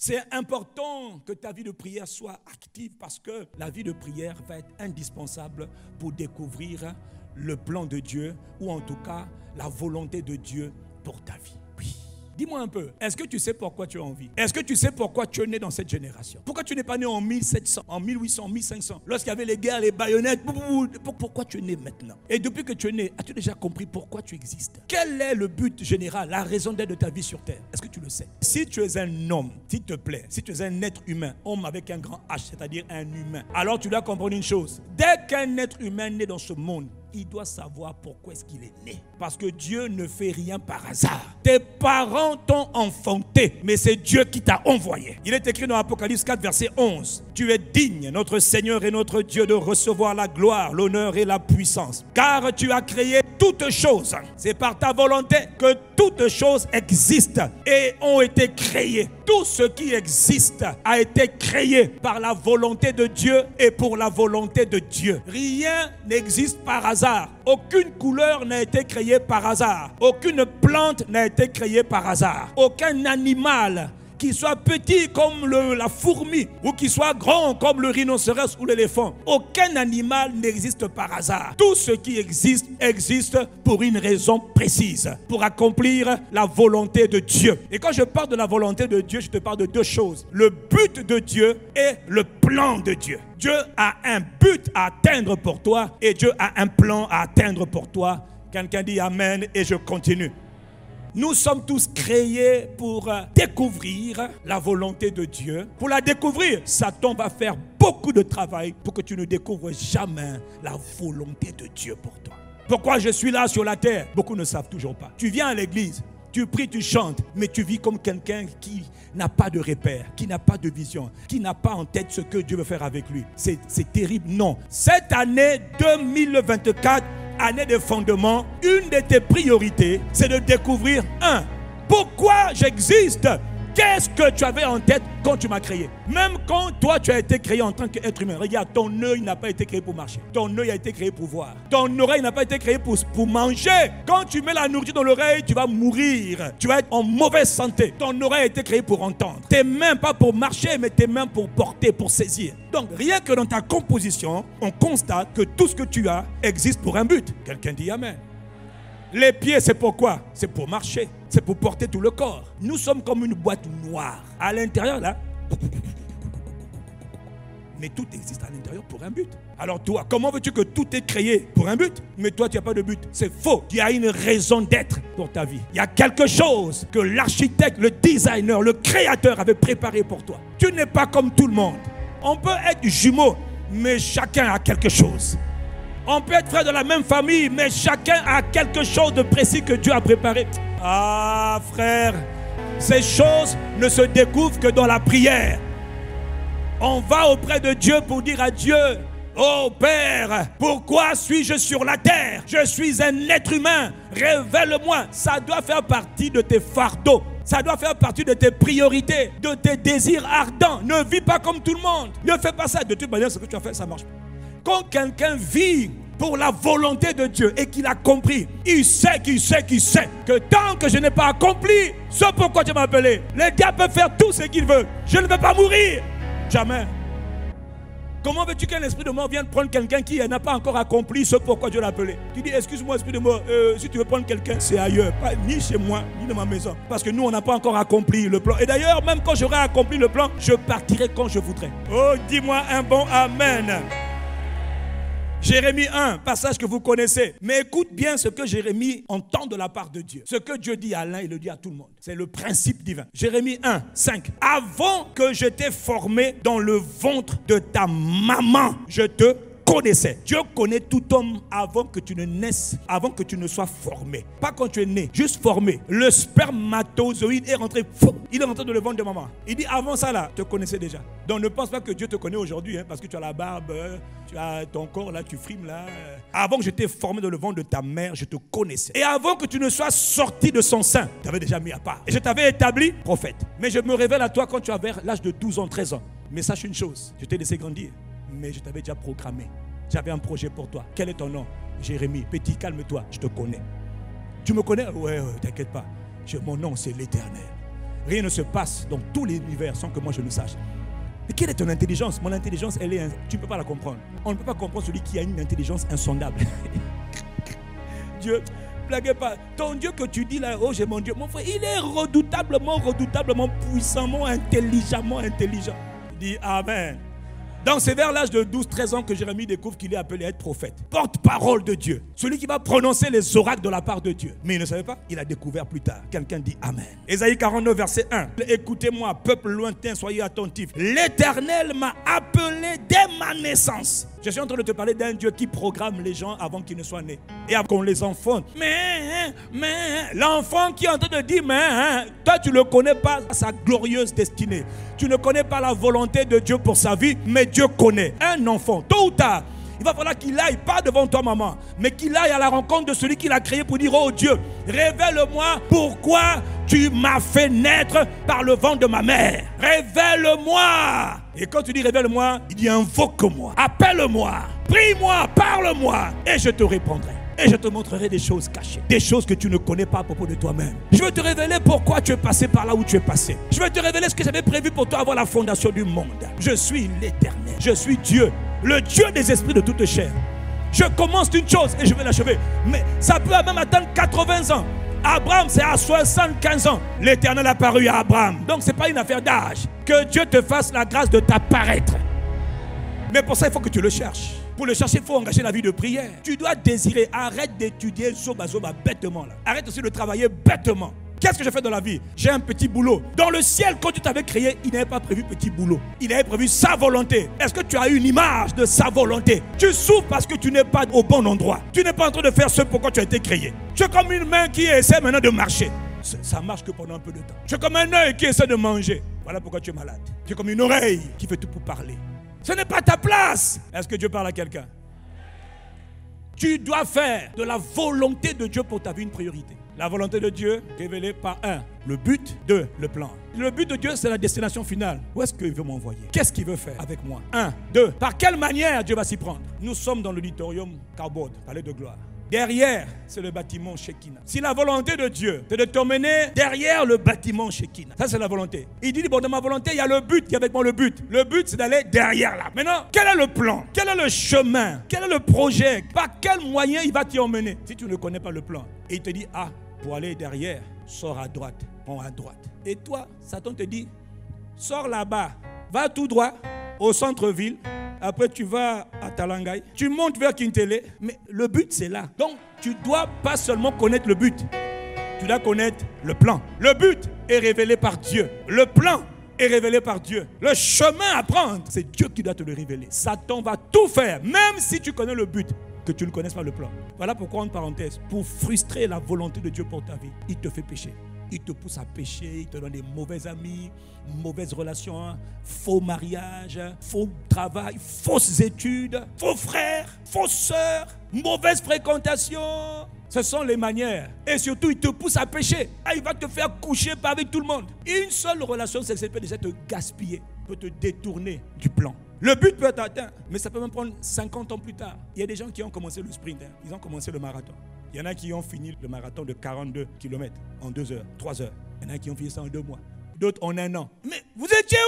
C'est important que ta vie de prière soit active parce que la vie de prière va être indispensable pour découvrir le plan de Dieu ou en tout cas la volonté de Dieu pour ta vie. Oui. Dis-moi un peu, est-ce que tu sais pourquoi tu es en vie? Est-ce que tu sais pourquoi tu es né dans cette génération? Pourquoi tu n'es pas né en 1700, en 1800, 1500, lorsqu'il y avait les guerres, les baïonnettes? Pourquoi tu es né maintenant? Et depuis que tu es né, as-tu déjà compris pourquoi tu existes? Quel est le but général, la raison d'être de ta vie sur terre? Est-ce que tu le sais? Si tu es un homme, s'il te plaît, si tu es un être humain, homme avec un grand H, c'est-à-dire un humain, alors tu dois comprendre une chose. Dès qu'un être humain naît dans ce monde, il doit savoir pourquoi est-ce qu'il est né. Parce que Dieu ne fait rien par hasard. Tes parents t'ont enfanté, mais c'est Dieu qui t'a envoyé. Il est écrit dans Apocalypse 4, verset 11. Tu es digne, notre Seigneur et notre Dieu, de recevoir la gloire, l'honneur et la puissance. Car tu as créé toutes choses. C'est par ta volonté que toutes choses existent et ont été créées. Tout ce qui existe a été créé par la volonté de Dieu et pour la volonté de Dieu. Rien n'existe par hasard. Aucune couleur n'a été créée par hasard. Aucune plante n'a été créée par hasard. Aucun animal, qu'il soit petit comme la fourmi ou qu'il soit grand comme le rhinocéros ou l'éléphant. Aucun animal n'existe par hasard. Tout ce qui existe, existe pour une raison précise, pour accomplir la volonté de Dieu. Et quand je parle de la volonté de Dieu, je te parle de deux choses. Le but de Dieu et le plan de Dieu. Dieu a un but à atteindre pour toi et Dieu a un plan à atteindre pour toi. Quelqu'un dit Amen et je continue. Nous sommes tous créés pour découvrir la volonté de Dieu. Pour la découvrir, Satan va faire beaucoup de travail pour que tu ne découvres jamais la volonté de Dieu pour toi. Pourquoi je suis là sur la terre? Beaucoup ne savent toujours pas. Tu viens à l'église, tu pries, tu chantes, mais tu vis comme quelqu'un qui n'a pas de repère, qui n'a pas de vision, qui n'a pas en tête ce que Dieu veut faire avec lui. C'est terrible, non. Cette année 2024, année de fondement, une de tes priorités, c'est de découvrir pourquoi j'existe. Qu'est-ce que tu avais en tête quand tu m'as créé? Même quand toi tu as été créé en tant qu'être humain. Regarde, ton œil n'a pas été créé pour marcher. Ton œil a été créé pour voir. Ton oreille n'a pas été créée pour manger. Quand tu mets la nourriture dans l'oreille, tu vas mourir. Tu vas être en mauvaise santé. Ton oreille a été créée pour entendre. Tes mains pas pour marcher, mais tes mains pour porter, pour saisir. Donc rien que dans ta composition, on constate que tout ce que tu as existe pour un but. Quelqu'un dit Amen. Les pieds, c'est pourquoi? C'est pour marcher. C'est pour porter tout le corps. Nous sommes comme une boîte noire. À l'intérieur, là, mais tout existe à l'intérieur pour un but. Alors toi, comment veux-tu que tout est créé pour un but? Mais toi, tu n'as pas de but. C'est faux. Il y a une raison d'être pour ta vie. Il y a quelque chose que l'architecte, le designer, le créateur avait préparé pour toi. Tu n'es pas comme tout le monde. On peut être jumeaux, mais chacun a quelque chose. On peut être frère de la même famille, mais chacun a quelque chose de précis que Dieu a préparé. Ah frère, ces choses ne se découvrent que dans la prière. On va auprès de Dieu pour dire à Dieu, oh Père, pourquoi suis-je sur la terre? Je suis un être humain, révèle-moi. Ça doit faire partie de tes fardeaux. Ça doit faire partie de tes priorités, de tes désirs ardents. Ne vis pas comme tout le monde. Ne fais pas ça. De toute manière, ce que tu as fait, ça marche pas. Quand quelqu'un vit pour la volonté de Dieu et qu'il a compris, il sait que tant que je n'ai pas accompli ce pourquoi tu m'as appelé, le diable peut faire tout ce qu'il veut. Je ne vais pas mourir. Jamais. Comment veux-tu qu'un esprit de mort vienne prendre quelqu'un qui n'a pas encore accompli ce pourquoi Dieu l'a appelé? Tu dis, excuse-moi esprit de mort, si tu veux prendre quelqu'un, c'est ailleurs, pas ni chez moi, ni dans ma maison. Parce que nous, on n'a pas encore accompli le plan. Et d'ailleurs, même quand j'aurai accompli le plan, je partirai quand je voudrais. Oh, dis-moi un bon Amen. Jérémie 1, passage que vous connaissez. Mais écoute bien ce que Jérémie entend de la part de Dieu. Ce que Dieu dit à l'un, il le dit à tout le monde. C'est le principe divin. Jérémie 1, 5. Avant que je t'ai formé dans le ventre de ta maman, je te connaissait. Dieu connaît tout homme avant que tu ne naisses, avant que tu ne sois formé. Pas quand tu es né, juste formé. Le spermatozoïde est rentré, il est rentré dans le ventre de maman. Il dit avant ça là, te connaissais déjà. Donc ne pense pas que Dieu te connaît aujourd'hui, parce que tu as la barbe, tu as ton corps là, tu frimes là. Avant que je t'ai formé dans le ventre de ta mère, je te connaissais. Et avant que tu ne sois sorti de son sein, tu avais déjà mis à part. Et je t'avais établi prophète. Mais je me révèle à toi quand tu avais l'âge de 12 ans, 13 ans. Mais sache une chose, je t'ai laissé grandir. Mais je t'avais déjà programmé. J'avais un projet pour toi. Quel est ton nom? Jérémie. Petit, calme-toi, je te connais. Tu me connais? Ouais, t'inquiète pas. Mon nom, c'est l'Éternel. rien ne se passe dans tout l'univers sans que moi je le sache. Mais quelle est ton intelligence? Mon intelligence, tu ne peux pas la comprendre. On ne peut pas comprendre celui qui a une intelligence insondable. Dieu, blaguez pas. Ton Dieu que tu dis là, oh j'ai mon Dieu. Mon frère, il est redoutablement puissamment, intelligemment intelligent. Dis Amen. Donc c'est vers l'âge de 12-13 ans que Jérémie découvre qu'il est appelé à être prophète. Porte-parole de Dieu. Celui qui va prononcer les oracles de la part de Dieu. Mais il ne savait pas, il a découvert plus tard. Quelqu'un dit Amen. Ésaïe 49 verset 1. Écoutez-moi, peuple lointain, soyez attentifs. L'Éternel m'a appelé dès ma naissance. Je suis en train de te parler d'un Dieu qui programme les gens avant qu'ils ne soient nés. Et avant qu'on les enfonce. Mais, l'enfant qui est en train de dire, toi tu ne connais pas sa glorieuse destinée. Tu ne connais pas la volonté de Dieu pour sa vie, mais Dieu connaît. Un enfant, tôt ou tard, il va falloir qu'il aille, pas devant toi maman, mais qu'il aille à la rencontre de celui qui l'a créé pour dire, oh Dieu, révèle-moi pourquoi tu m'as fait naître par le ventre de ma mère. Révèle-moi. Et quand tu dis révèle-moi, il dit invoque-moi, appelle-moi, prie-moi, parle-moi, et je te répondrai. Et je te montrerai des choses cachées, des choses que tu ne connais pas à propos de toi-même. Je vais te révéler pourquoi tu es passé par là où tu es passé. Je vais te révéler ce que j'avais prévu pour toi avant la fondation du monde. Je suis l'Éternel, je suis Dieu, le Dieu des esprits de toute chair. Je commence une chose et je vais l'achever. Mais ça peut même atteindre 80 ans. Abraham, c'est à 75 ans. L'Éternel a apparu à Abraham. Donc ce n'est pas une affaire d'âge. Que Dieu te fasse la grâce de t'apparaître. Mais pour ça, il faut que tu le cherches. Pour le chercher, il faut engager la vie de prière. Tu dois désirer. Arrête d'étudier zoba bêtement. Là. Arrête aussi de travailler bêtement. Qu'est-ce que je fais dans la vie? J'ai un petit boulot. Dans le ciel, quand tu t'avais créé, il n'avait pas prévu petit boulot. Il avait prévu sa volonté. Est-ce que tu as une image de sa volonté? Tu souffres parce que tu n'es pas au bon endroit. Tu n'es pas en train de faire ce pourquoi tu as été créé. Tu es comme une main qui essaie maintenant de marcher. Ça marche que pendant un peu de temps. Tu es comme un œil qui essaie de manger. Voilà pourquoi tu es malade. Tu es comme une oreille qui fait tout pour parler. Ce n'est pas ta place. Est-ce que Dieu parle à quelqu'un? Tu dois faire de la volonté de Dieu pour ta vie une priorité. La volonté de Dieu révélée par 1, le but, 2, le plan. Le but de Dieu, c'est la destination finale. Où est-ce qu'il veut m'envoyer? Qu'est-ce qu'il veut faire avec moi? 1, 2. Par quelle manière Dieu va s'y prendre? Nous sommes dans l'auditorium Carbode, palais de gloire. Derrière, c'est le bâtiment Shekinah. Si la volonté de Dieu, c'est de t'emmener derrière le bâtiment Shekinah. Ça, c'est la volonté. Il dit, bon, dans ma volonté, il y a le but. Il y a avec moi le but. Le but, c'est d'aller derrière là. Maintenant, quel est le plan? Quel est le chemin? Quel est le projet? Par quel moyen il va t'y emmener? Si tu ne connais pas le plan, et il te dit, ah, pour aller derrière, sors à droite, prends à droite. Et toi, Satan te dit, sors là-bas, va tout droit au centre-ville. Après, tu vas à Talangaï. Tu montes vers Kintele. Mais le but, c'est là. Donc, tu ne dois pas seulement connaître le but. Tu dois connaître le plan. Le but est révélé par Dieu. Le plan est révélé par Dieu. Le chemin à prendre, c'est Dieu qui doit te le révéler. Satan va tout faire, même si tu connais le but, que tu ne connaisses pas le plan. Voilà pourquoi, en parenthèse, pour frustrer la volonté de Dieu pour ta vie, il te fait pécher. Il te pousse à pécher, il te donne des mauvais amis, mauvaises relations, faux mariage, faux travail, fausses études, faux frères, fausses sœurs, mauvaise fréquentation. Ce sont les manières. Et surtout, il te pousse à pécher. Ah, il va te faire coucher pas avec tout le monde. Une seule relation sexuelle peut déjà te gaspiller, peut te détourner du plan. Le but peut être atteint, mais ça peut même prendre 50 ans plus tard. Il y a des gens qui ont commencé le sprint, ils ont commencé le marathon. Il y en a qui ont fini le marathon de 42 km en 2 heures, 3 heures. Il y en a qui ont fini ça en 2 mois. D'autres en 1 an. Mais vous étiez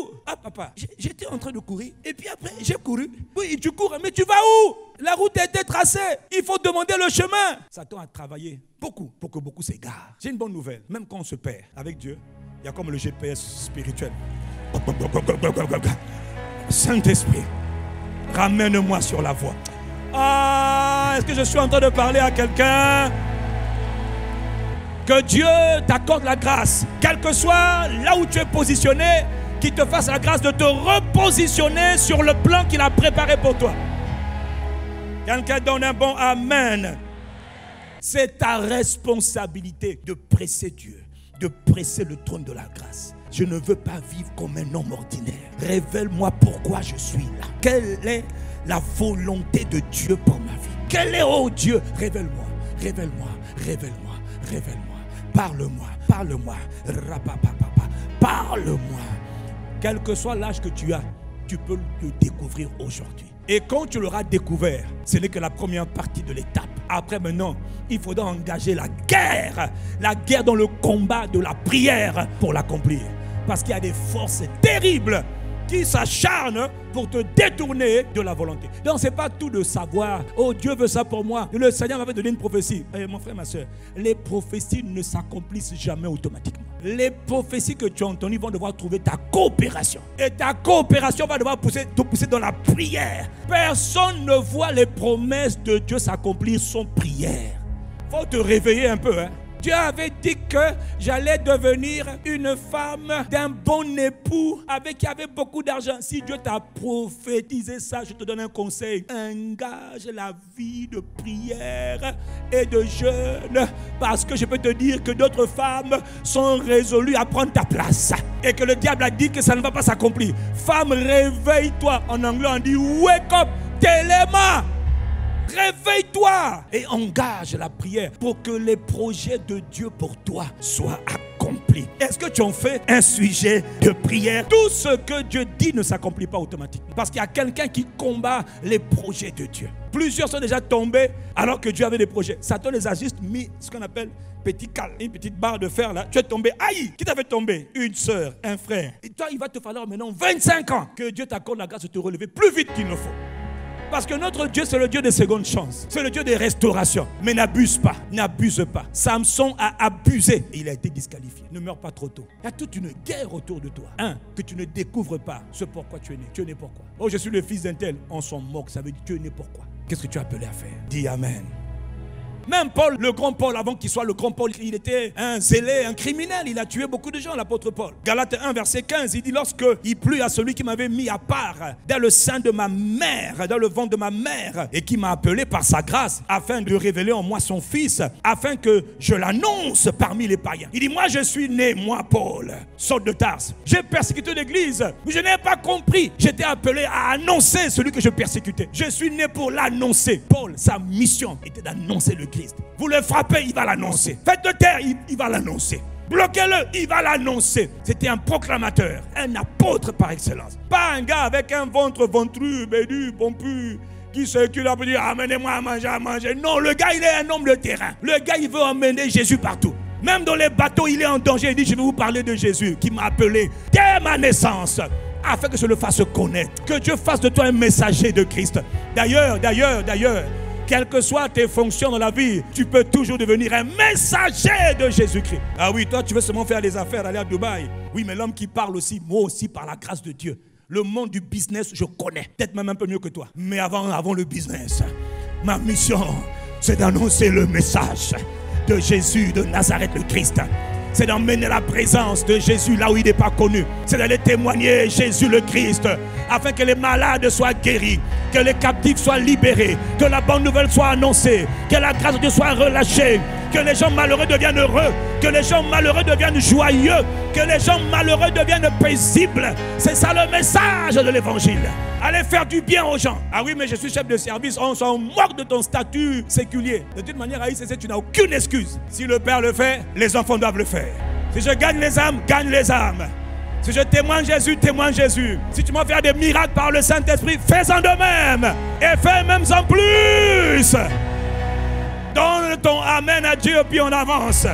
où? Ah papa, j'étais en train de courir. Et puis après, j'ai couru. Oui, tu cours, mais tu vas où? La route a été tracée. Il faut demander le chemin. Satan a travaillé beaucoup pour que beaucoup s'égarent. J'ai une bonne nouvelle. Même quand on se perd avec Dieu, il y a comme le GPS spirituel. Saint-Esprit, ramène-moi sur la voie. Ah, est-ce que je suis en train de parler à quelqu'un? Que Dieu t'accorde la grâce, quel que soit là où tu es positionné, qu'il te fasse la grâce de te repositionner sur le plan qu'il a préparé pour toi. Quelqu'un donne un bon amen. C'est ta responsabilité de presser Dieu, de presser le trône de la grâce. Je ne veux pas vivre comme un homme ordinaire. Révèle-moi pourquoi je suis là. Quelle est la volonté de Dieu pour ma vie? Quel est, oh Dieu? Révèle-moi, révèle-moi, révèle-moi, révèle-moi. Parle-moi, parle-moi. Parle-moi. Quel que soit l'âge que tu as, tu peux le découvrir aujourd'hui. Et quand tu l'auras découvert, ce n'est que la première partie de l'étape. Après maintenant, il faudra engager la guerre dans le combat de la prière pour l'accomplir. Parce qu'il y a des forces terribles qui s'acharnent pour te détourner de la volonté. Donc ce n'est pas tout de savoir, oh Dieu veut ça pour moi, le Seigneur m'avait donné une prophétie. Mon frère, ma soeur, les prophéties ne s'accomplissent jamais automatiquement. Les prophéties que tu as entendues vont devoir trouver ta coopération. Et ta coopération va devoir te pousser dans la prière. Personne ne voit les promesses de Dieu s'accomplir sans prière. Il faut te réveiller un peu, hein. Dieu avait dit que j'allais devenir une femme d'un bon époux avec qui avait beaucoup d'argent. Si Dieu t'a prophétisé ça, je te donne un conseil. Engage la vie de prière et de jeûne. Parce que je peux te dire que d'autres femmes sont résolues à prendre ta place. Et que le diable a dit que ça ne va pas s'accomplir. Femme, réveille-toi. En anglais, on dit wake up, téléma. Réveille-toi et engage la prière pour que les projets de Dieu pour toi soient accomplis. Est-ce que tu en fais un sujet de prière? Tout ce que Dieu dit ne s'accomplit pas automatiquement. Parce qu'il y a quelqu'un qui combat les projets de Dieu. Plusieurs sont déjà tombés alors que Dieu avait des projets. Satan les a juste mis ce qu'on appelle petit cal, une petite barre de fer là. Tu es tombé. Aïe! Qui t'a fait tomber? Une soeur, un frère. Et toi, il va te falloir maintenant 25 ans que Dieu t'accorde la grâce de te relever plus vite qu'il ne faut. Parce que notre Dieu, c'est le Dieu des secondes chances. C'est le Dieu des restaurations. Mais n'abuse pas. N'abuse pas. Samson a abusé. Et il a été disqualifié. Ne meurs pas trop tôt. Il y a toute une guerre autour de toi. Que tu ne découvres pas ce pourquoi tu es né. Tu es né pourquoi? Oh, je suis le fils d'un tel. On s'en moque. Ça veut dire tu es né pourquoi? Qu'est-ce que tu es appelé à faire? Dis Amen. Même Paul, le grand Paul, avant qu'il soit le grand Paul, il était un zélé, un criminel. Il a tué beaucoup de gens, l'apôtre Paul. Galates 1, verset 15, il dit: lorsque il plut à celui qui m'avait mis à part dans le sein de ma mère, dans le ventre de ma mère, et qui m'a appelé par sa grâce, afin de révéler en moi son fils, afin que je l'annonce parmi les païens. Il dit: moi je suis né, moi Paul, Saul de Tarse. J'ai persécuté l'église, mais je n'ai pas compris. J'étais appelé à annoncer celui que je persécutais. Je suis né pour l'annoncer. Paul, sa mission était d'annoncer le Christ. Vous le frappez, il va l'annoncer. Faites-le taire, il va l'annoncer. Bloquez-le, il va l'annoncer. C'était un proclamateur, un apôtre par excellence. Pas un gars avec un ventre ventru, bédu, pompu, qui circule pour dire amenez-moi à manger, à manger. Non, le gars, il est un homme de terrain. Le gars, il veut emmener Jésus partout. Même dans les bateaux, il est en danger. Il dit: je vais vous parler de Jésus qui m'a appelé dès ma naissance, afin que je le fasse connaître. Que Dieu fasse de toi un messager de Christ. D'ailleurs, quelles que soient tes fonctions dans la vie, tu peux toujours devenir un messager de Jésus-Christ. Ah oui, toi tu veux seulement faire des affaires, aller à Dubaï. Oui, mais l'homme qui parle aussi, moi aussi par la grâce de Dieu. Le monde du business, je connais. Peut-être même un peu mieux que toi. Mais avant le business, ma mission, c'est d'annoncer le message de Jésus de Nazareth le Christ. C'est d'emmener la présence de Jésus là où il n'est pas connu. C'est d'aller témoigner Jésus le Christ, afin que les malades soient guéris, que les captifs soient libérés, que la bonne nouvelle soit annoncée, que la grâce de Dieu soit relâchée, que les gens malheureux deviennent heureux, que les gens malheureux deviennent joyeux, que les gens malheureux deviennent paisibles. C'est ça le message de l'évangile. Allez faire du bien aux gens. Ah oui, mais je suis chef de service. On s'en moque de ton statut séculier. De toute manière, à ICC, tu n'as aucune excuse. Si le Père le fait, les enfants doivent le faire. Si je gagne les âmes, gagne les âmes. Si je témoigne Jésus, témoigne Jésus. Si tu m'as fait des miracles par le Saint-Esprit, fais-en de même. Et fais même en plus. Donne ton amen à Dieu, puis on avance.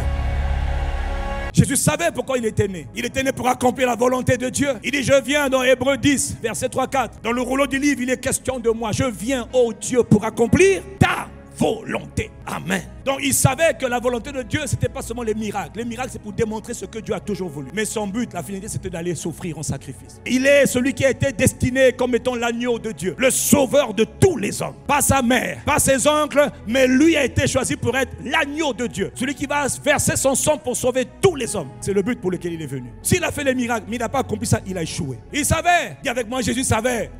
Jésus savait pourquoi il était né. Il était né pour accomplir la volonté de Dieu. Il dit: je viens dans Hébreux 10, verset 3-4. Dans le rouleau du livre, il est question de moi. Je viens, ô Dieu, pour accomplir ta volonté. Amen. Donc il savait que la volonté de Dieu, c'était pas seulement les miracles. Les miracles, c'est pour démontrer ce que Dieu a toujours voulu. Mais son but, la finalité, c'était d'aller s'offrir en sacrifice. Il est celui qui a été destiné comme étant l'agneau de Dieu, le sauveur de tous les hommes. Pas sa mère, pas ses oncles, mais lui a été choisi pour être l'agneau de Dieu. Celui qui va verser son sang pour sauver tous les hommes. C'est le but pour lequel il est venu. S'il a fait les miracles, mais il n'a pas accompli ça, il a échoué. Il savait. Dis avec moi, Jésus savait.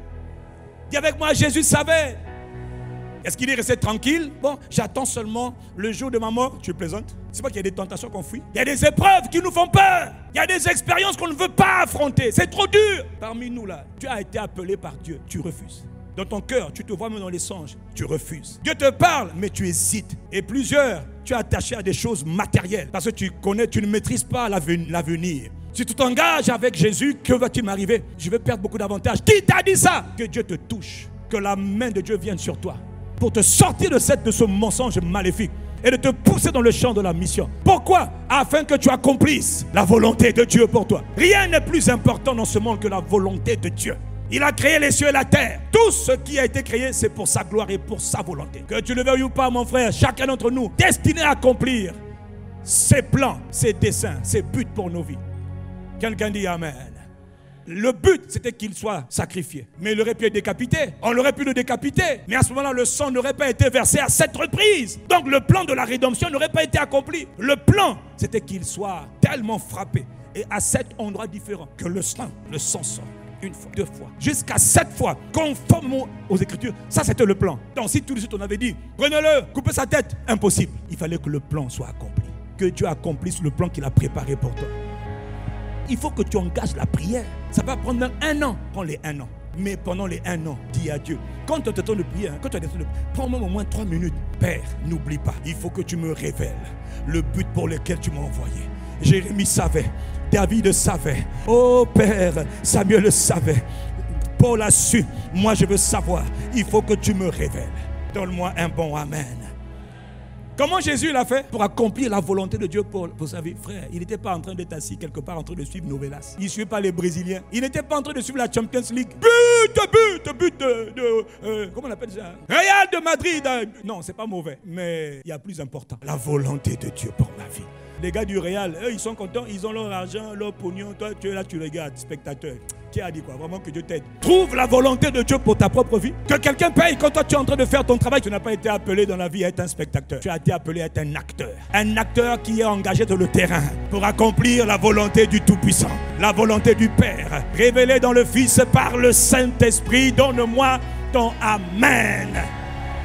Dis avec moi, Jésus savait. Est-ce qu'il est resté tranquille? Bon, j'attends seulement le jour de ma mort. Tu plaisantes? C'est pas qu'il y a des tentations qu'on fuit. Il y a des épreuves qui nous font peur. Il y a des expériences qu'on ne veut pas affronter. C'est trop dur. Parmi nous là, tu as été appelé par Dieu. Tu refuses. Dans ton cœur, tu te vois même dans les songes. Tu refuses. Dieu te parle, mais tu hésites. Et plusieurs, tu es attaché à des choses matérielles. Parce que tu connais, tu ne maîtrises pas l'avenir. Si tu t'engages avec Jésus, que va-t-il m'arriver? Je vais perdre beaucoup d'avantages. Qui t'a dit ça? Que Dieu te touche. Que la main de Dieu vienne sur toi. pour te sortir de ce mensonge maléfique et de te pousser dans le champ de la mission. Pourquoi? Afin que tu accomplisses la volonté de Dieu pour toi. Rien n'est plus important dans ce monde que la volonté de Dieu. Il a créé les cieux et la terre. Tout ce qui a été créé, c'est pour sa gloire et pour sa volonté. Que tu le veuilles ou pas, mon frère, chacun d'entre nous, destiné à accomplir ses plans, ses desseins, ses buts pour nos vies. Quelqu'un dit Amen. Le but, c'était qu'il soit sacrifié. Mais il aurait pu être décapité. On aurait pu le décapiter. Mais à ce moment-là, le sang n'aurait pas été versé à 7 reprises. Donc le plan de la rédemption n'aurait pas été accompli. Le plan, c'était qu'il soit tellement frappé. Et à 7 endroits différents. Que le sang sort. Une fois, 2 fois, jusqu'à 7 fois, conforme aux Écritures. Ça, c'était le plan. Donc si tout de suite on avait dit, prenez-le, coupez sa tête, impossible. Il fallait que le plan soit accompli. Que Dieu accomplisse le plan qu'il a préparé pour toi. Il faut que tu engages la prière. Ça va prendre même 1 an. Prends les 1 an. Mais pendant les 1 an, dis à Dieu. Quand tu as le temps de prier, prends-moi au moins 3 minutes. Père, n'oublie pas, il faut que tu me révèles le but pour lequel tu m'as envoyé. Jérémie savait, David savait, oh Père, Samuel savait, Paul a su. Moi je veux savoir, il faut que tu me révèles. Donne-moi un bon Amen. Comment Jésus l'a fait pour accomplir la volonté de Dieu pour sa vie? Frère, il n'était pas en train d'être assis quelque part en train de suivre Novelas. Il ne suivait pas les Brésiliens. Il n'était pas en train de suivre la Champions League. But comment on appelle ça? Real de Madrid. Non, c'est pas mauvais. Mais il y a plus important. La volonté de Dieu pour ma vie. Les gars du Real, eux, ils sont contents. Ils ont leur argent, leur pognon. Toi, tu es là, tu regardes, spectateur. Qui a dit quoi? Vraiment que Dieu t'aide. Trouve la volonté de Dieu pour ta propre vie. Que quelqu'un paye quand toi tu es en train de faire ton travail. Tu n'as pas été appelé dans la vie à être un spectateur. Tu as été appelé à être un acteur. Un acteur qui est engagé sur le terrain pour accomplir la volonté du Tout-Puissant. La volonté du Père. Révélée dans le Fils par le Saint-Esprit. Donne-moi ton Amen.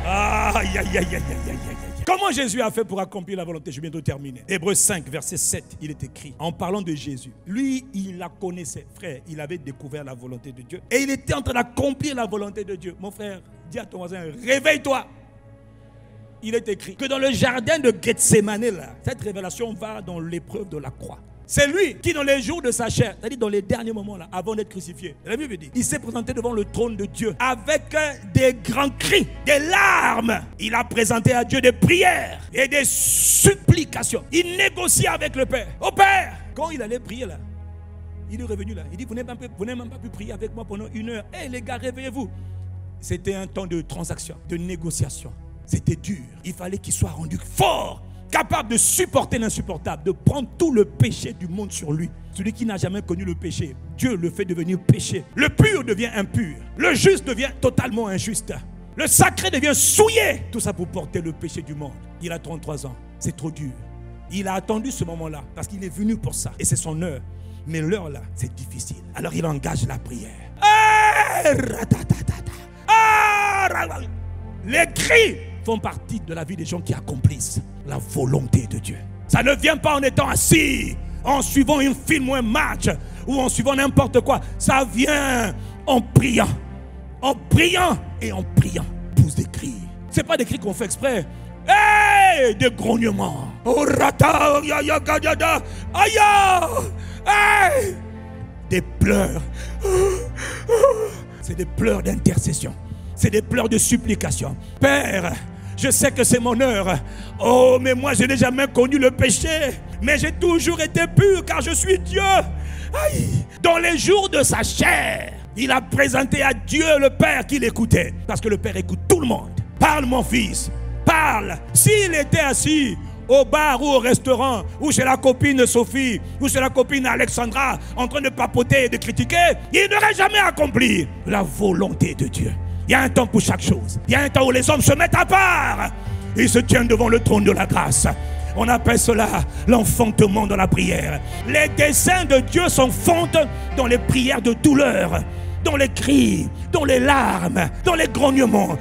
Aïe, aïe, aïe, aïe, aïe, aïe. Comment Jésus a fait pour accomplir la volonté? Je viens de terminer. Hébreux 5, verset 7, il est écrit, en parlant de Jésus. Lui, il la connaissait, frère. Il avait découvert la volonté de Dieu. Et il était en train d'accomplir la volonté de Dieu. Mon frère, dis à ton voisin, réveille-toi. Il est écrit que dans le jardin de Gethsémane, là, cette révélation va dans l'épreuve de la croix. C'est lui qui, dans les jours de sa chair, c'est-à-dire dans les derniers moments, là, avant d'être crucifié, la Bible dit, il s'est présenté devant le trône de Dieu avec des grands cris, des larmes. Il a présenté à Dieu des prières et des supplications. Il négociait avec le Père. Au Père, quand il allait prier là, il est revenu là. Il dit, vous n'avez même pas pu prier avec moi pendant 1 heure. Hé les gars, réveillez-vous. C'était un temps de transaction, de négociation. C'était dur. Il fallait qu'il soit rendu fort, capable de supporter l'insupportable, de prendre tout le péché du monde sur lui. Celui qui n'a jamais connu le péché, Dieu le fait devenir péché. Le pur devient impur. Le juste devient totalement injuste. Le sacré devient souillé. Tout ça pour porter le péché du monde. Il a 33 ans. C'est trop dur. Il a attendu ce moment-là parce qu'il est venu pour ça. Et c'est son heure. Mais l'heure là, c'est difficile. Alors il engage la prière. Les cris font partie de la vie des gens qui accomplissent la volonté de Dieu. Ça ne vient pas en étant assis, en suivant un film ou un match, ou en suivant n'importe quoi. Ça vient en priant et en priant. Pousse des cris. Ce n'est pas des cris qu'on fait exprès. Hey, des grognements. Hey, des pleurs. C'est des pleurs d'intercession. C'est des pleurs de supplication. Père, je sais que c'est mon heure. Oh, mais moi, je n'ai jamais connu le péché. Mais j'ai toujours été pur car je suis Dieu. Aïe. Dans les jours de sa chair, il a présenté à Dieu le Père qu'il écoutait. Parce que le Père écoute tout le monde. Parle, mon fils. Parle. S'il était assis au bar ou au restaurant, ou chez la copine Sophie, ou chez la copine Alexandra, en train de papoter et de critiquer, il n'aurait jamais accompli la volonté de Dieu. Il y a un temps pour chaque chose. Il y a un temps où les hommes se mettent à part. Ils se tiennent devant le trône de la grâce. On appelle cela l'enfantement dans la prière. Les desseins de Dieu s'enfantent dans les prières de douleur, dans les cris, dans les larmes, dans les grognements.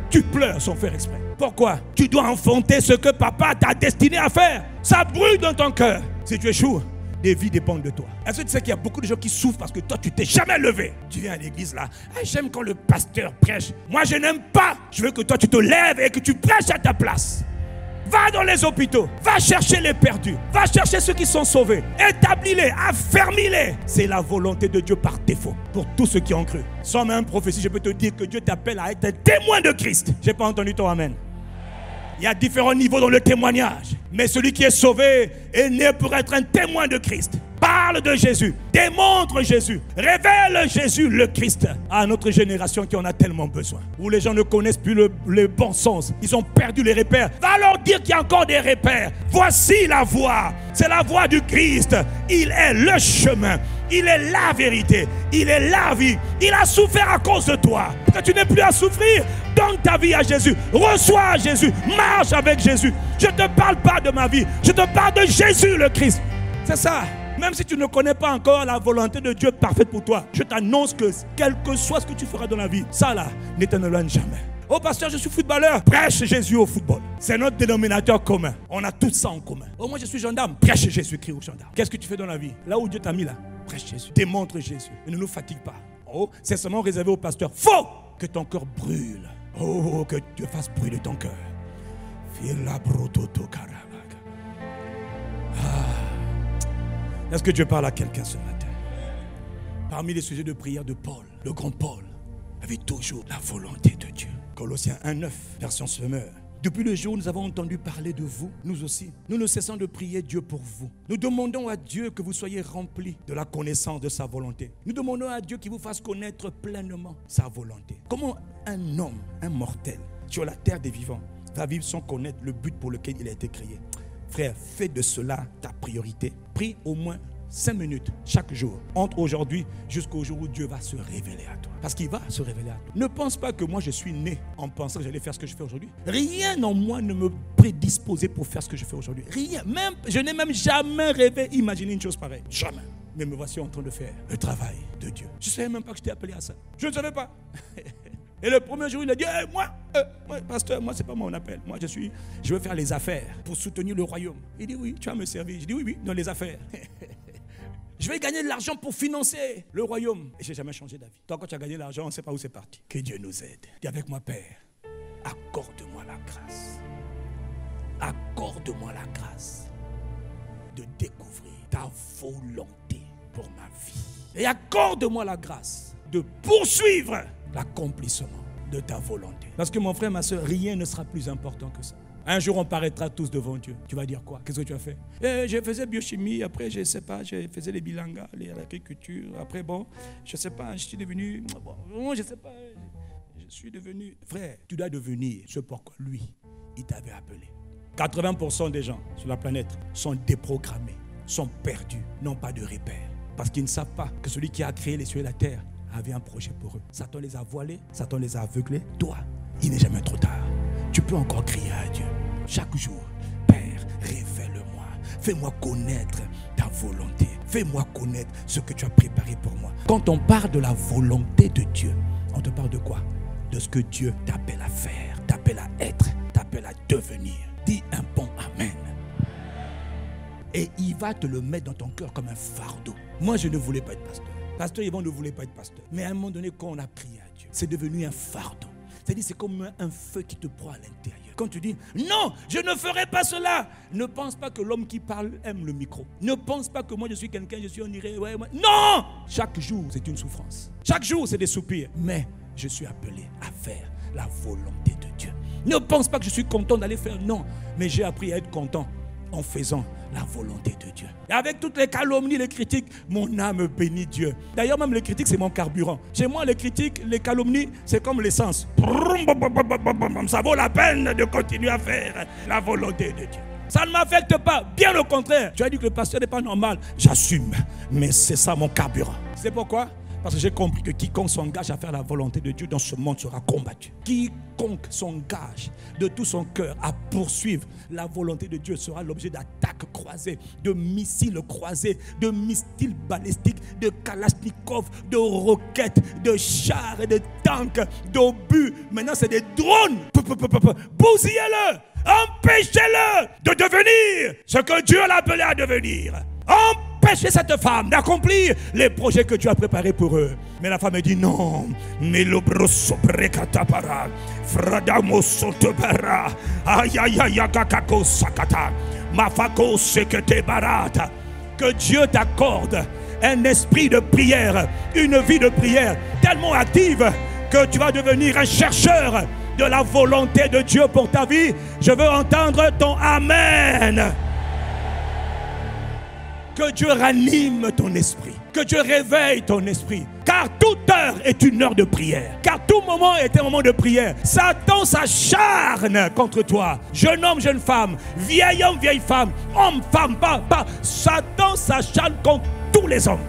Tu pleures sans faire exprès. Pourquoi? Tu dois enfanter ce que papa t'a destiné à faire. Ça brûle dans ton cœur. Si tu échoues, des vies dépendent de toi. Est-ce que tu sais qu'il y a beaucoup de gens qui souffrent parce que toi, tu t'es jamais levé? Tu viens à l'église là. J'aime quand le pasteur prêche. Moi, je n'aime pas. Je veux que toi, tu te lèves et que tu prêches à ta place. Va dans les hôpitaux. Va chercher les perdus. Va chercher ceux qui sont sauvés. Établis-les, affermis-les. C'est la volonté de Dieu par défaut pour tous ceux qui ont cru. Sans même prophétie, je peux te dire que Dieu t'appelle à être un témoin de Christ. Je n'ai pas entendu ton amen. Il y a différents niveaux dans le témoignage. Mais celui qui est sauvé est né pour être un témoin de Christ. Parle de Jésus, démontre Jésus, révèle Jésus le Christ à notre génération qui en a tellement besoin. Où les gens ne connaissent plus le bon sens. Ils ont perdu les repères. Va leur dire qu'il y a encore des repères. Voici la voie. C'est la voie du Christ. Il est le chemin. Il est la vérité. Il est la vie. Il a souffert à cause de toi. Que tu n'aies plus à souffrir. Donne ta vie à Jésus. Reçois Jésus. Marche avec Jésus. Je ne te parle pas de ma vie. Je te parle de Jésus le Christ. C'est ça. Même si tu ne connais pas encore la volonté de Dieu parfaite pour toi, je t'annonce que quel que soit ce que tu feras dans la vie, ça là, ne t'en éloigne jamais. Oh pasteur, je suis footballeur. Prêche Jésus au football. C'est notre dénominateur commun. On a tout ça en commun. Oh moi je suis gendarme. Prêche Jésus-Christ au gendarme. Qu'est-ce que tu fais dans la vie? Là où Dieu t'a mis là, prêche Jésus. Démontre Jésus. Et ne nous fatigue pas. Oh, c'est seulement réservé au pasteur. Faux! Que ton cœur brûle. Oh, que Dieu fasse brûler ton cœur. Est-ce que Dieu parle à quelqu'un ce matin? Parmi les sujets de prière de Paul, le grand Paul avait toujours la volonté de Dieu. Colossiens 1:9, version Semeur. Depuis le jour où nous avons entendu parler de vous, nous aussi, nous ne cessons de prier Dieu pour vous. Nous demandons à Dieu que vous soyez remplis de la connaissance de sa volonté. Nous demandons à Dieu qu'il vous fasse connaître pleinement sa volonté. Comment un homme, un mortel, sur la terre des vivants, va vivre sans connaître le but pour lequel il a été créé? Frère, fais de cela ta priorité. Prie au moins 5 minutes chaque jour, entre aujourd'hui jusqu'au jour où Dieu va se révéler à toi. Parce qu'il va se révéler à toi. Ne pense pas que moi je suis né en pensant que j'allais faire ce que je fais aujourd'hui. Rien en moi ne me prédisposait pour faire ce que je fais aujourd'hui. Rien. Même, je n'ai même jamais rêvé, imaginer une chose pareille. Jamais. Mais me voici en train de faire le travail de Dieu. Je ne savais même pas que j'étais appelé à ça. Je ne savais pas. Et le premier jour, il a dit, hey, moi, pasteur, moi, ce n'est pas mon appel. Moi, je veux faire les affaires pour soutenir le royaume. Il dit, oui, tu vas me servir. Je dis, oui, dans les affaires. Je vais gagner de l'argent pour financer le royaume. Et je n'ai jamais changé d'avis. Toi, quand tu as gagné de l'argent, on ne sait pas où c'est parti. Que Dieu nous aide. Dis avec moi, Père, accorde-moi la grâce. Accorde-moi la grâce de découvrir ta volonté pour ma vie. Et accorde-moi la grâce de poursuivre l'accomplissement de ta volonté. Parce que mon frère, ma soeur, rien ne sera plus important que ça. Un jour, on paraîtra tous devant Dieu. Tu vas dire quoi? Qu'est-ce que tu as fait? Je faisais biochimie, après, je ne sais pas, je faisais les bilangas, l'agriculture. Après, bon, je ne sais pas, je suis devenu... Bon, je ne sais pas, je suis devenu... Frère, tu dois devenir ce pourquoi lui, il t'avait appelé. 80% des gens sur la planète sont déprogrammés, sont perdus, n'ont pas de repères. Parce qu'ils ne savent pas que celui qui a créé les cieux et la terre avait un projet pour eux. Satan les a voilés, Satan les a aveuglés. Toi, il n'est jamais trop tard. Tu peux encore crier à Dieu chaque jour. Père, révèle-moi. Fais-moi connaître ta volonté. Fais-moi connaître ce que tu as préparé pour moi. Quand on parle de la volonté de Dieu, on te parle de quoi? De ce que Dieu t'appelle à faire, t'appelle à être, t'appelle à devenir. Dis un bon amen. Et il va te le mettre dans ton cœur comme un fardeau. Moi, je ne voulais pas être pasteur. Pasteur Yvon ne voulait pas être pasteur. Mais à un moment donné, quand on a prié à Dieu, c'est devenu un fardeau. C'est-à-dire, c'est comme un feu qui te prend à l'intérieur. Quand tu dis, non, je ne ferai pas cela. Ne pense pas que l'homme qui parle aime le micro. Ne pense pas que moi, je suis quelqu'un, on irait, ouais. Non! Chaque jour, c'est une souffrance. Chaque jour, c'est des soupirs. Mais je suis appelé à faire la volonté de Dieu. Ne pense pas que je suis content d'aller faire. Non, mais j'ai appris à être content en faisant la volonté de Dieu. Et avec toutes les calomnies, les critiques, mon âme bénit Dieu. D'ailleurs, même les critiques, c'est mon carburant. Chez moi, les critiques, les calomnies, c'est comme l'essence. Ça vaut la peine de continuer à faire la volonté de Dieu. Ça ne m'affecte pas, bien au contraire. Tu as dit que le pasteur n'est pas normal. J'assume, mais c'est ça mon carburant. C'est pourquoi? Parce que j'ai compris que quiconque s'engage à faire la volonté de Dieu dans ce monde sera combattu. Quiconque s'engage de tout son cœur à poursuivre la volonté de Dieu sera l'objet d'attaques croisées, de missiles croisés, de missiles balistiques, de kalachnikov, de roquettes, de chars et de tanks, d'obus. Maintenant, c'est des drones. Bousillez-le, empêchez-le de devenir ce que Dieu l'a appelé à devenir. Empêchez d'empêcher cette femme d'accomplir les projets que Dieu a préparés pour eux. Mais la femme dit non. Que Dieu t'accorde un esprit de prière, une vie de prière tellement active que tu vas devenir un chercheur de la volonté de Dieu pour ta vie. Je veux entendre ton Amen. Que Dieu ranime ton esprit, que Dieu réveille ton esprit. Car toute heure est une heure de prière. Car tout moment est un moment de prière. Satan s'acharne contre toi. Jeune homme, jeune femme, vieil homme, vieille femme, homme, femme, pas. Satan s'acharne contre tous les hommes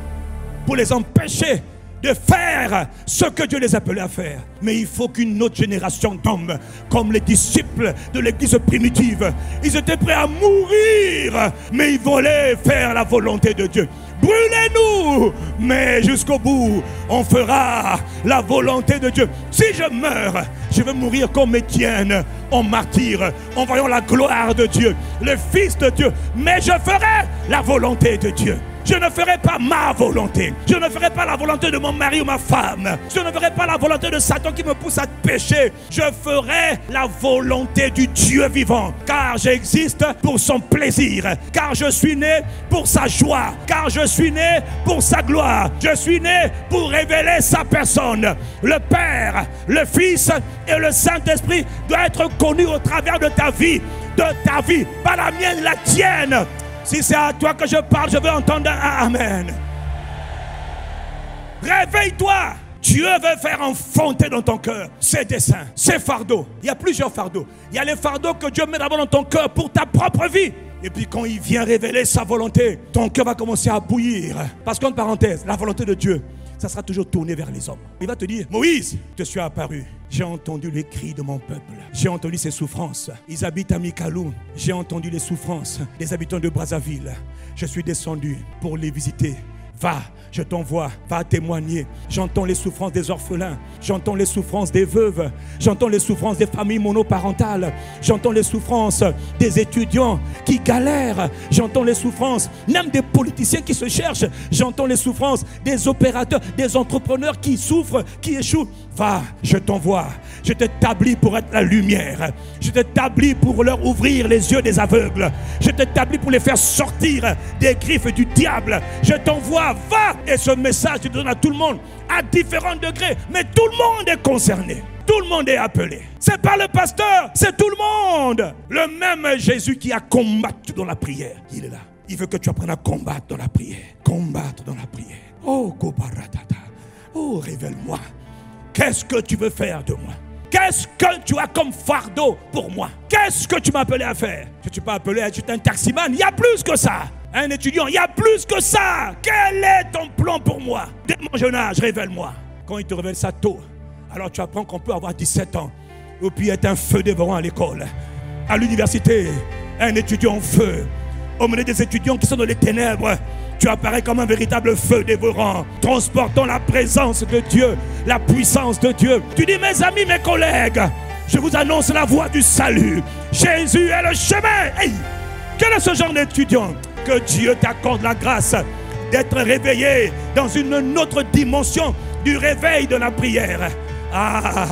pour les empêcher de faire ce que Dieu les appelait à faire. Mais il faut qu'une autre génération d'hommes, comme les disciples de l'église primitive, ils étaient prêts à mourir, mais ils voulaient faire la volonté de Dieu. Brûlez-nous, mais jusqu'au bout, on fera la volonté de Dieu. Si je meurs, je vais mourir comme Étienne, en martyr, en voyant la gloire de Dieu, le Fils de Dieu. Mais je ferai la volonté de Dieu. Je ne ferai pas ma volonté. Je ne ferai pas la volonté de mon mari ou ma femme. Je ne ferai pas la volonté de Satan qui me pousse à pécher. Je ferai la volonté du Dieu vivant. Car j'existe pour son plaisir. Car je suis né pour sa joie. Car je suis né pour sa gloire. Je suis né pour révéler sa personne. Le Père, le Fils et le Saint-Esprit doivent être connus au travers de ta vie. De ta vie. Pas la mienne, la tienne. Si c'est à toi que je parle, je veux entendre un Amen. Réveille-toi. Dieu veut faire enfanter dans ton cœur ses desseins, ses fardeaux. Il y a plusieurs fardeaux. Il y a les fardeaux que Dieu met d'abord dans ton cœur pour ta propre vie. Et puis quand il vient révéler sa volonté, ton cœur va commencer à bouillir. Parce qu'en parenthèse, la volonté de Dieu, ça sera toujours tourné vers les hommes. Il va te dire, Moïse, je suis apparu. J'ai entendu les cris de mon peuple. J'ai entendu ses souffrances. Ils habitent à Mikalou. J'ai entendu les souffrances des habitants de Brazzaville. Je suis descendu pour les visiter. Va, je t'envoie, va témoigner. J'entends les souffrances des orphelins. J'entends les souffrances des veuves. J'entends les souffrances des familles monoparentales. J'entends les souffrances des étudiants qui galèrent. J'entends les souffrances même des politiciens qui se cherchent. J'entends les souffrances des opérateurs, des entrepreneurs qui souffrent, qui échouent. Va, je t'envoie. Je t'établis pour être la lumière. Je t'établis pour leur ouvrir les yeux des aveugles. Je t'établis pour les faire sortir des griffes du diable. Je t'envoie, va. Et ce message, tu donnes à tout le monde, à différents degrés. Mais tout le monde est concerné. Tout le monde est appelé. C'est pas le pasteur, c'est tout le monde. Le même Jésus qui a combattu dans la prière, il est là. Il veut que tu apprennes à combattre dans la prière. Combattre dans la prière. Oh, Kobaratata. Oh, révèle-moi. Qu'est-ce que tu veux faire de moi? Qu'est-ce que tu as comme fardeau pour moi? Qu'est-ce que tu m'as appelé à faire? Je ne suis pas appelé à être un taximan. Il y a plus que ça. Un étudiant, il y a plus que ça. Quel est ton plan pour moi? Dès mon jeune âge, révèle-moi. Quand il te révèle ça tôt, alors tu apprends qu'on peut avoir 17 ans et puis être un feu dévorant à l'école. À l'université, un étudiant en feu. Au milieu des étudiants qui sont dans les ténèbres, tu apparais comme un véritable feu dévorant, transportant la présence de Dieu, la puissance de Dieu. Tu dis, mes amis, mes collègues, je vous annonce la voie du salut. Jésus est le chemin. Hey, quel est ce genre d'étudiant? Que Dieu t'accorde la grâce d'être réveillé dans une autre dimension du réveil de la prière. Ah!